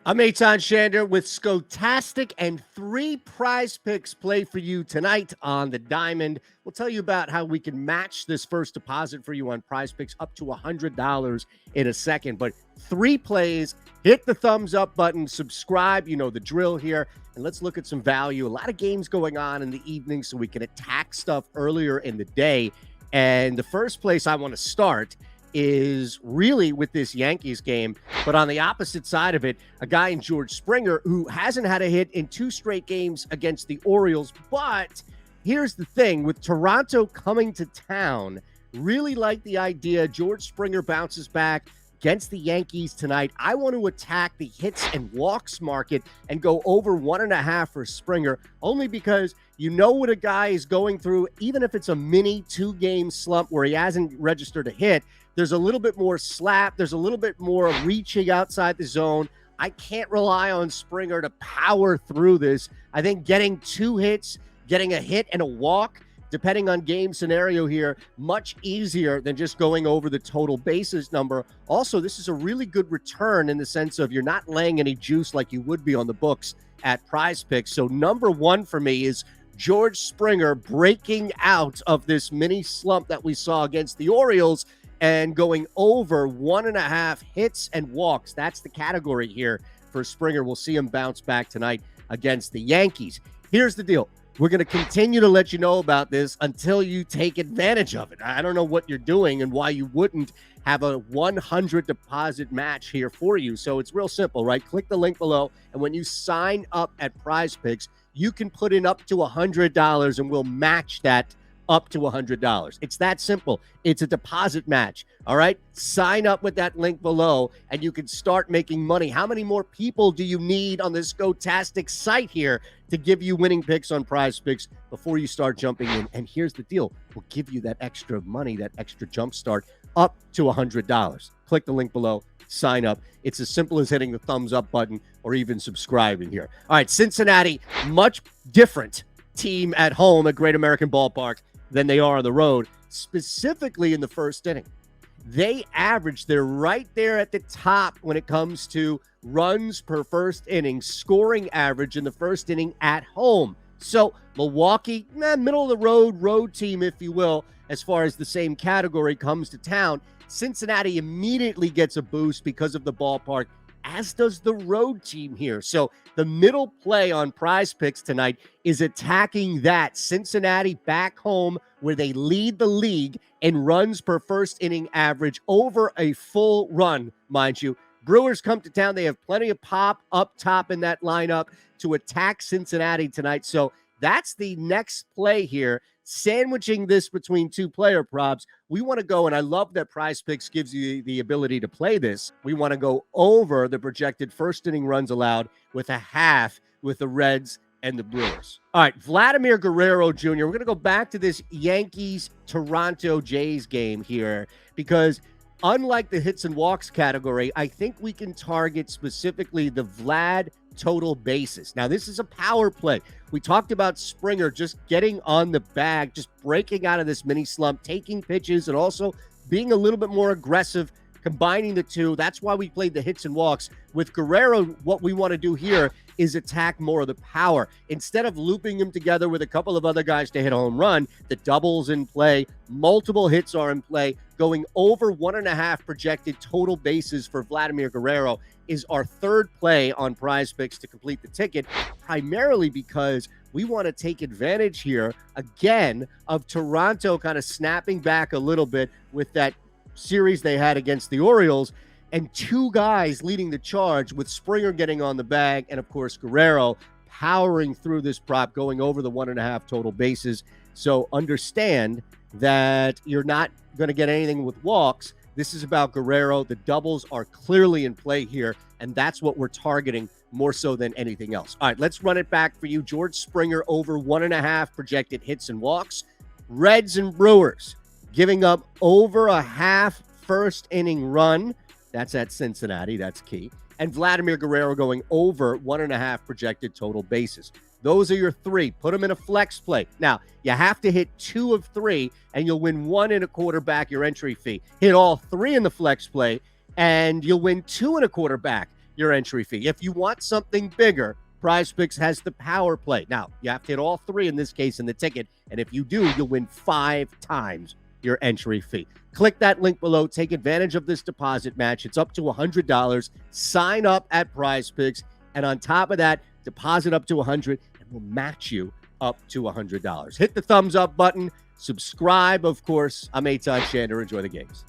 I'm Eytan Shander with Stokastic and 3 prize picks play for you tonight on the Diamond. We'll tell you about how we can match this first deposit for you on prize picks up to $100 in a second. But 3 plays, hit the thumbs up button, subscribe, you know the drill here, and let's look at some value. A lot of games going on in the evening so we can attack stuff earlier in the day. And the first place I want to start is really with this Yankees game, but on the opposite side of it, a guy in George Springer who hasn't had a hit in 2 straight games against the Orioles. But here's the thing, with Toronto coming to town, really like the idea. George Springer bounces back against the Yankees tonight. I want to attack the hits and walks market and go over 1.5 for Springer, only because you know what a guy is going through, even if it's a mini 2-game slump where he hasn't registered a hit. There's a little bit more slap. There's a little bit more reaching outside the zone. I can't rely on Springer to power through this. I think getting 2 hits, getting a hit and a walk, depending on game scenario here, much easier than just going over the total bases number. Also, this is a really good return in the sense of you're not laying any juice like you would be on the books at PrizePicks. So number 1 for me is George Springer breaking out of this mini slump that we saw against the Orioles and going over 1.5 hits and walks. That's the category here for Springer. We'll see him bounce back tonight against the Yankees. Here's the deal. We're going to continue to let you know about this until you take advantage of it. I don't know what you're doing and why you wouldn't have a 100 deposit match here for you. So it's real simple, right? Click the link below, and when you sign up at PrizePicks, you can put in up to $100 and we'll match that up to $100. It's that simple. It's a deposit match. All right. Sign up with that link below and you can start making money. How many more people do you need on this Stokastic site here to give you winning picks on PrizePicks before you start jumping in? And here's the deal. We'll give you that extra money, that extra jump start up to $100. Click the link below, sign up. It's as simple as hitting the thumbs up button or even subscribing here. All right. Cincinnati, much different team at home at Great American Ballpark than they are on the road, specifically in the first inning. They're right there at the top when it comes to runs per first inning, scoring average in the first inning at home. So Milwaukee, middle of the road team, if you will, as far as the same category comes to town. Cincinnati immediately gets a boost because of the ballpark, as does the road team here. So the middle play on PrizePicks tonight is attacking that. Cincinnati back home where they lead the league in runs per first inning average over a full run, mind you. Brewers come to town. They have plenty of pop up top in that lineup to attack Cincinnati tonight. So that's the next play here. Sandwiching this between 2 player props, we want to go, and I love that PrizePicks gives you the ability to play this. We want to go over the projected first inning runs allowed with a half with the Reds and the Brewers. All right, Vlad Guerrero Jr. We're going to go back to this Yankees-Toronto Jays game here because unlike the hits and walks category, I think we can target specifically the Vlad total bases. Now, this is a power play. We talked about Springer just getting on the bag, just breaking out of this mini slump, taking pitches, and also being a little bit more aggressive, combining the two. That's why we played the hits and walks. With Guerrero, what we want to do here is attack more of the power. Instead of looping him together with a couple of other guys to hit a home run, the doubles in play, multiple hits are in play. Going over 1.5 projected total bases for Vladimir Guerrero is our third play on PrizePicks to complete the ticket, primarily because we want to take advantage here, again, of Toronto kind of snapping back a little bit with that series they had against the Orioles, and 2 guys leading the charge with Springer getting on the bag and, of course, Guerrero powering through this prop, going over the 1.5 total bases. So understand that you're not going to get anything with walks. This is about Guerrero. The doubles are clearly in play here, and that's what we're targeting more so than anything else. All right, let's run it back for you. George Springer over 1.5 projected hits and walks. Reds and Brewers giving up over a half first inning run. That's at Cincinnati. That's key. And Vladimir Guerrero going over 1.5 projected total bases. Those are your 3. Put them in a flex play. Now, you have to hit 2 of 3, and you'll win 1.25 back your entry fee. Hit all 3 in the flex play, and you'll win 2.25 back your entry fee. If you want something bigger, PrizePicks has the power play. Now, you have to hit all three in this case in the ticket, and if you do, you'll win 5 times your entry fee. Click that link below. Take advantage of this deposit match. It's up to $100. Sign up at PrizePicks, and on top of that, deposit up to $100, and we'll match you up to $100. Hit the thumbs up button. Subscribe, of course. I'm Eytan Shander. Enjoy the games.